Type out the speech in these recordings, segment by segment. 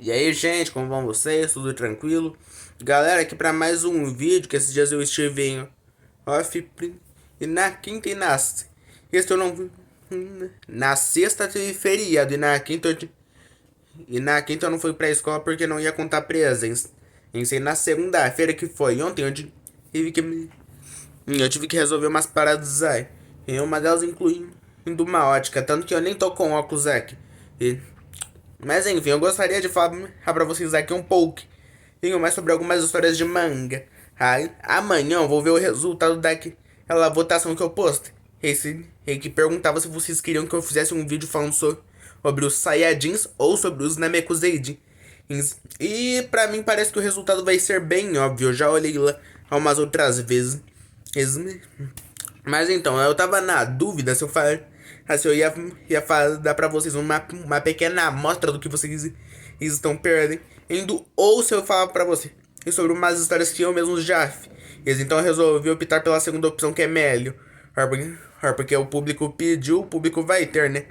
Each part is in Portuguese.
E aí, gente, como vão vocês? Tudo tranquilo? Galera, aqui para mais um vídeo que esses dias eu estive em off e na quinta e na sexta eu não na sexta teve feriado e na quinta eu não fui pra escola porque não ia contar presença. E na segunda-feira que foi ontem tive que eu tive que resolver umas paradas aí. E uma delas incluindo uma ótica, tanto que eu nem tô com óculos aqui. E mas enfim, eu gostaria de falar pra vocês aqui um pouco mais sobre algumas histórias de manga. Aí, amanhã eu vou ver o resultado daquela votação que eu postei. Que perguntava se vocês queriam que eu fizesse um vídeo falando sobre os Saiyajins ou sobre os Namekuseidin. E pra mim parece que o resultado vai ser bem óbvio. Eu já olhei lá umas outras vezes. Mas então, eu tava na dúvida se eu ia dar pra vocês uma pequena amostra do que vocês estão perdendo, ou se eu falar pra vocês sobre umas histórias que eu mesmo já fiz. Então eu resolvi optar pela segunda opção, que é melhor. Porque o público pediu, o público vai ter, né?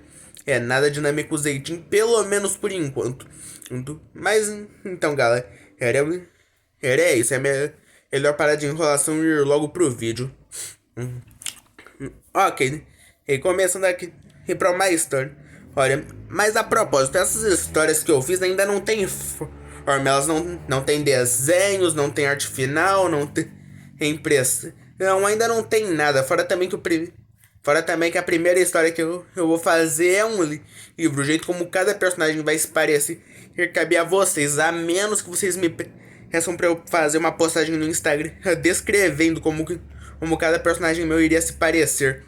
É, nada dinâmico Zeitin, pelo menos por enquanto. Mas, então, galera, era isso. Melhor parar de enrolação e ir logo pro vídeo. Ok, né? E começando aqui pra uma história. Olha, mas a propósito, essas histórias que eu fiz ainda não tem forma. Elas não tem desenhos, não tem arte final, não tem impressa. Não, ainda não tem nada. Fora também que a primeira história que eu vou fazer é um livro. O jeito como cada personagem vai se parecer cabe a vocês. A menos que vocês me peçam pra eu fazer uma postagem no Instagram descrevendo como cada personagem meu iria se parecer.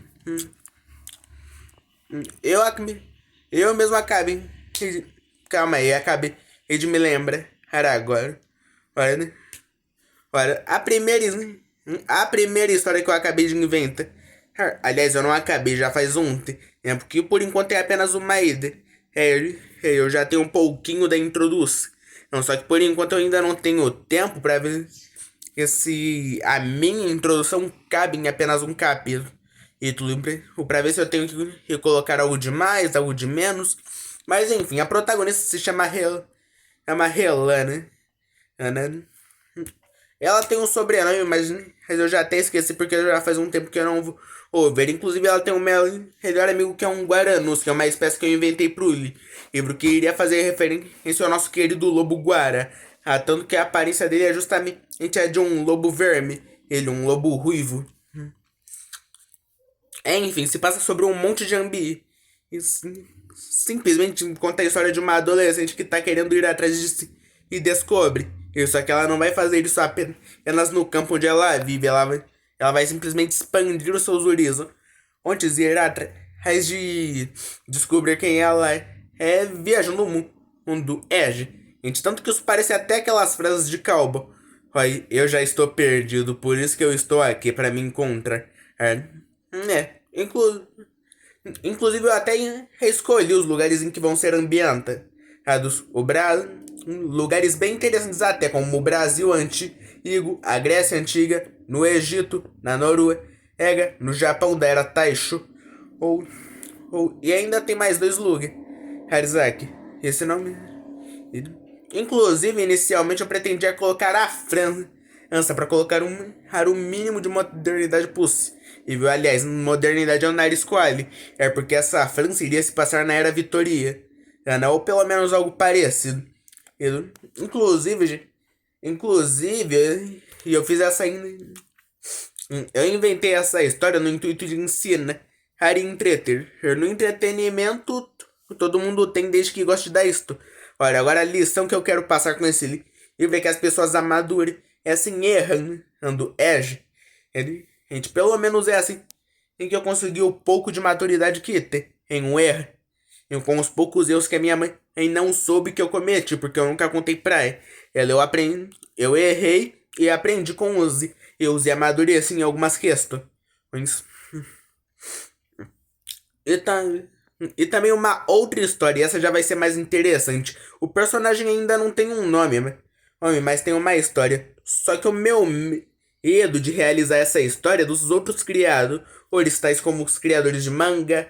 Eu, eu mesmo acabei. Calma aí, acabei de me lembrar agora. Olha, né? Olha, a primeira história que eu acabei de inventar. Aliás, eu não acabei, já faz um tempo, que por enquanto é apenas uma ida. Eu já tenho um pouquinho da introdução. Não, só que por enquanto eu ainda não tenho tempo pra ver se a minha introdução cabe em apenas um capítulo. E tudo pra ver se eu tenho que colocar algo de mais, algo de menos. Mas enfim, a protagonista se chama Helena. Ana. Ela tem um sobrenome, mas eu já até esqueci porque já faz um tempo que eu não vou ver. Inclusive, ela tem um melhor amigo que é um Guaranus, que é uma espécie que eu inventei pro livro, que iria fazer referência ao nosso querido lobo Guara. Tanto que a aparência dele é justamente a de um lobo verme. Ele, um lobo ruivo. Enfim, se passa sobre um monte de simplesmente conta a história de uma adolescente que tá querendo ir atrás de si e descobre. Só que ela não vai fazer isso apenas no campo onde ela vive. Ela vai simplesmente expandir os seus horizontes e ir atrás de descobrir quem ela é viajando o mundo Edge. Gente, tanto que isso parece até aquelas frases de cowboy. Olha, eu já estou perdido, por isso que eu estou aqui para me encontrar. Inclusive eu até escolhi os lugares em que vão ser ambientados. Lugares bem interessantes até, como o Brasil Antigo, a Grécia Antiga, no Egito, na Noruega, no Japão da Era Taisho, ou, e ainda tem mais dois lugares. Harizaki, esse nome. Inclusive, inicialmente eu pretendia colocar a França para colocar o mínimo de modernidade possível. Aliás, modernidade é o nariz quali. É porque essa França iria se passar na era vitoriana, ou pelo menos algo parecido. Inclusive, eu fiz essa. Eu inventei essa história no intuito de ensinar e entreter. No entretenimento, todo mundo tem desde que gosta da história. Olha, agora a lição que eu quero passar com esse livro é que as pessoas amadurecem errando. Gente, pelo menos é assim em que eu consegui o pouco de maturidade que tem em um erro. Com os poucos erros que a minha mãe não soube que eu cometi, porque eu nunca contei pra ela. Eu errei e aprendi com os erros e amadureci em algumas questões. E, tá, e também uma outra história, e essa já vai ser mais interessante. O personagem ainda não tem um nome, mas tem uma história. Só que o meu medo de realizar essa história é dos outros criadores, tais como os criadores de manga,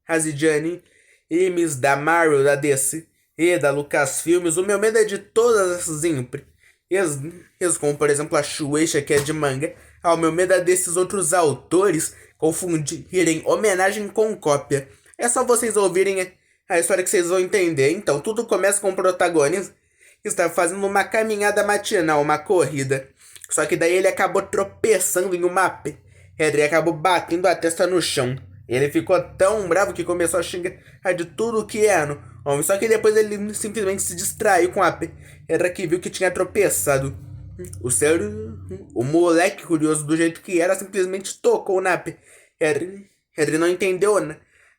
Azidiane, Imis da Marvel, da DC, e da Lucasfilmes. O meu medo é de todas essas empresas, como por exemplo a Shueisha, que é de manga. O meu medo é desses outros autores confundirem homenagem com cópia. É só vocês ouvirem a história que vocês vão entender. Então, tudo começa com o protagonista que está fazendo uma caminhada matinal, uma corrida. Só que daí ele acabou tropeçando em uma pedra e acabou batendo a testa no chão. Ele ficou tão bravo que começou a xingar de tudo que é no homem. Só que depois ele simplesmente se distraiu com a pedra que viu que tinha tropeçado. O ser, o moleque curioso do jeito que era simplesmente tocou na pedra. Ele não entendeu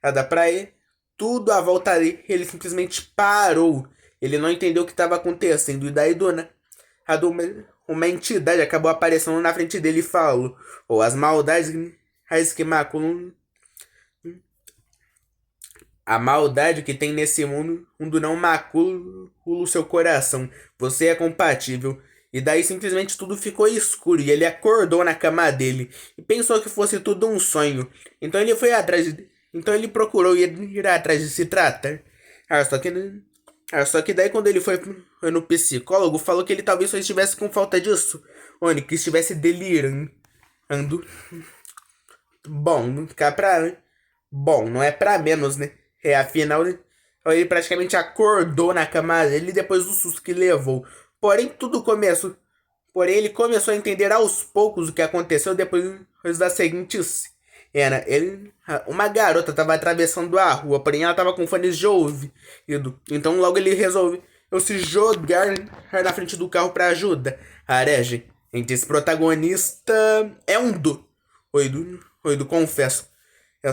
nada pra ele. Tudo à volta dele, ele simplesmente parou. Ele não entendeu o que estava acontecendo. E daí, uma entidade acabou aparecendo na frente dele e falou: ou as maldades que maculam. A maldade que tem nesse mundo não macula o seu coração. Você é compatível. E daí simplesmente tudo ficou escuro e ele acordou na cama dele e pensou que fosse tudo um sonho. Então ele foi atrás então ele procurou ir atrás de se tratar. Só que daí quando ele foi no psicólogo, falou que ele talvez só estivesse com falta disso. Onde que estivesse delirando. Bom, cá pra. Bom, não é pra menos, né? Afinal, ele praticamente acordou na cama dele depois do susto que levou. Porém, tudo começou. Porém, ele começou a entender aos poucos o que aconteceu depois da seguinte cena. Uma garota estava atravessando a rua, porém ela estava com fones de ouvido. Então logo ele resolveu se jogar na frente do carro para ajudar. Arege, entre esse protagonista é um doido, confesso.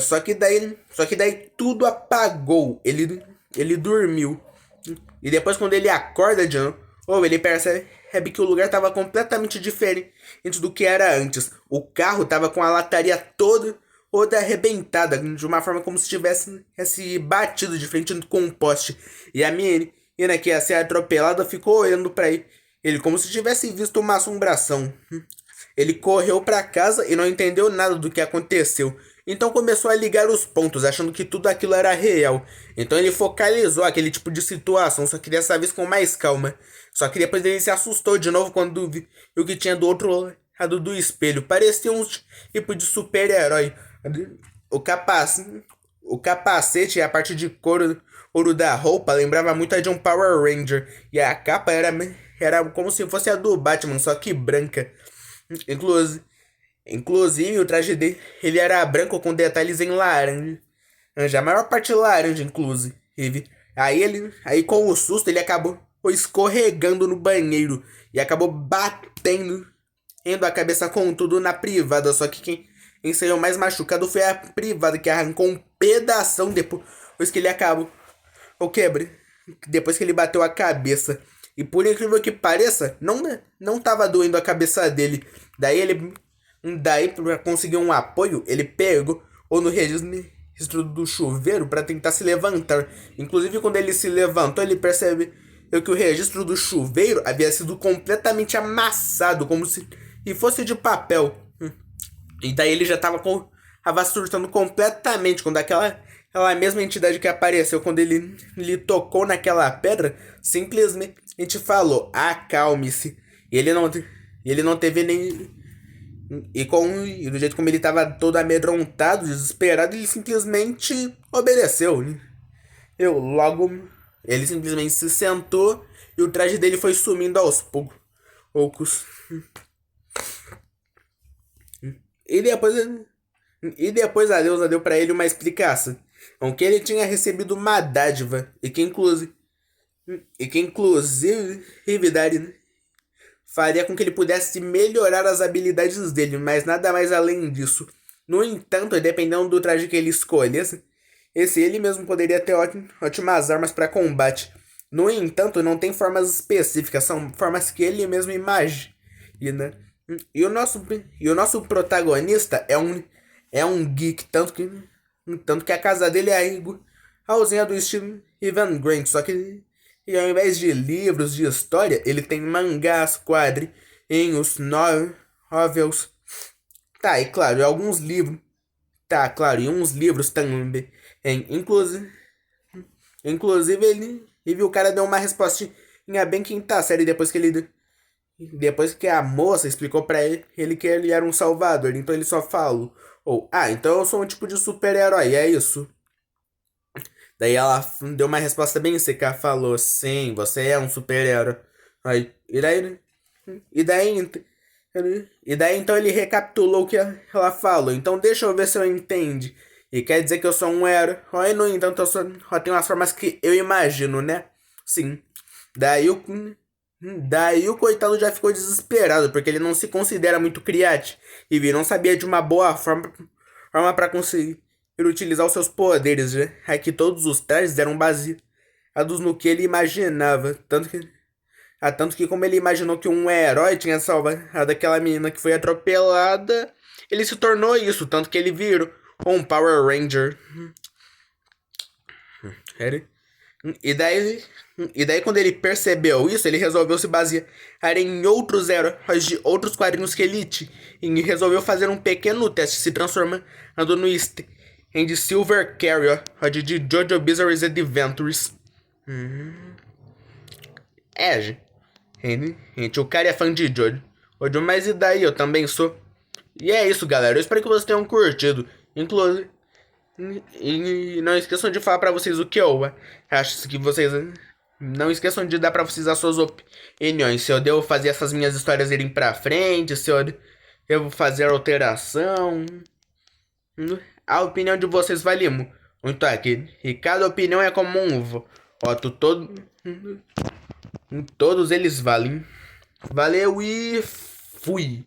Só que daí tudo apagou. Ele dormiu. E depois quando ele acorda de novo, ele percebe que o lugar estava completamente diferente do que era antes. O carro estava com a lataria toda arrebentada, de uma forma como se tivesse batido de frente com um poste. E a menina que ia ser atropelada ficou olhando para ele como se tivesse visto uma assombração. Ele correu para casa e não entendeu nada do que aconteceu. Então começou a ligar os pontos, achando que tudo aquilo era real. Então ele focalizou aquele tipo de situação, só que dessa vez com mais calma. Só que depois ele se assustou de novo quando viu o que tinha do outro lado do espelho. Parecia um tipo de super-herói. O capacete e a parte de couro da roupa lembrava muito a de um Power Ranger. E a capa era como se fosse a do Batman, só que branca. Inclusive, o traje dele ele era branco com detalhes em laranja. A maior parte laranja, inclusive. Aí com o susto, ele acabou escorregando no banheiro e acabou batendo a cabeça com tudo na privada. Só que quem saiu mais machucado foi a privada, que arrancou um pedação depois que ele acabou. Depois que ele bateu a cabeça. E por incrível que pareça, não tava doendo a cabeça dele. Daí pra conseguir um apoio, ele pegou ou no registro do chuveiro para tentar se levantar. Inclusive, quando ele se levantou, ele percebeu que o registro do chuveiro havia sido completamente amassado, como se fosse de papel. E daí ele já tava surtando completamente quando aquela mesma entidade que apareceu quando ele tocou naquela pedra simplesmente falou: acalme-se. E ele não teve nem. E do jeito como ele tava todo amedrontado, desesperado, ele simplesmente obedeceu. Logo, ele simplesmente se sentou e o traje dele foi sumindo aos poucos. E depois a deusa deu pra ele uma explicação. Que ele tinha recebido uma dádiva e que inclusive faria com que ele pudesse melhorar as habilidades dele, mas nada mais além disso. No entanto, dependendo do traje que ele escolhesse, ele mesmo poderia ter ótimas armas para combate. No entanto, não tem formas específicas, são formas que ele mesmo imagina. E o nosso protagonista é um geek, tanto que a casa dele é igualzinha do estilo Steven Grant, só que e ao invés de livros de história, ele tem mangás, quadrinhos, novels. Tá, e claro, e alguns livros. E uns livros também. Inclusive E viu, o cara deu uma respostinha bem quinta série depois que a moça explicou pra ele que ele era um salvador. Então ele só falou. Ou, então eu sou um tipo de super-herói, é isso? Daí ela deu uma resposta bem seca, falou, sim, você é um super-herói. Aí, e daí, e daí então ele recapitulou o que ela falou. Então deixa eu ver se eu entendi. E quer dizer que eu sou um herói, no entanto eu tenho as formas que eu imagino, né? Sim. Daí o, daí o coitado já ficou desesperado, porque ele não se considera muito criativo. E não sabia de uma boa forma para conseguir utilizar os seus poderes, né? É que todos os trajes eram baseados no que ele imaginava. Tanto que como ele imaginou que um herói tinha salvado aquela menina que foi atropelada, ele se tornou isso. Tanto que ele virou um Power Ranger. E daí, e daí quando ele percebeu isso, ele resolveu se basear em outros heróis de outros quadrinhos que ele tinha. E resolveu fazer um pequeno teste, se transformando no Stand Silver Carrier de Jojo Bizarre Adventures. Gente, o cara é fã de Jojo. Mas e daí? Eu também sou. E é isso, galera. Eu espero que vocês tenham curtido. Inclusive. E não esqueçam de falar pra vocês o que eu acho que vocês. Não esqueçam de dar pra vocês as suas opiniões. Se eu devo fazer essas minhas histórias irem pra frente, se eu devo fazer alteração. A opinião de vocês vale muito aqui. E cada opinião é como um voto. Todos eles valem. Valeu e fui.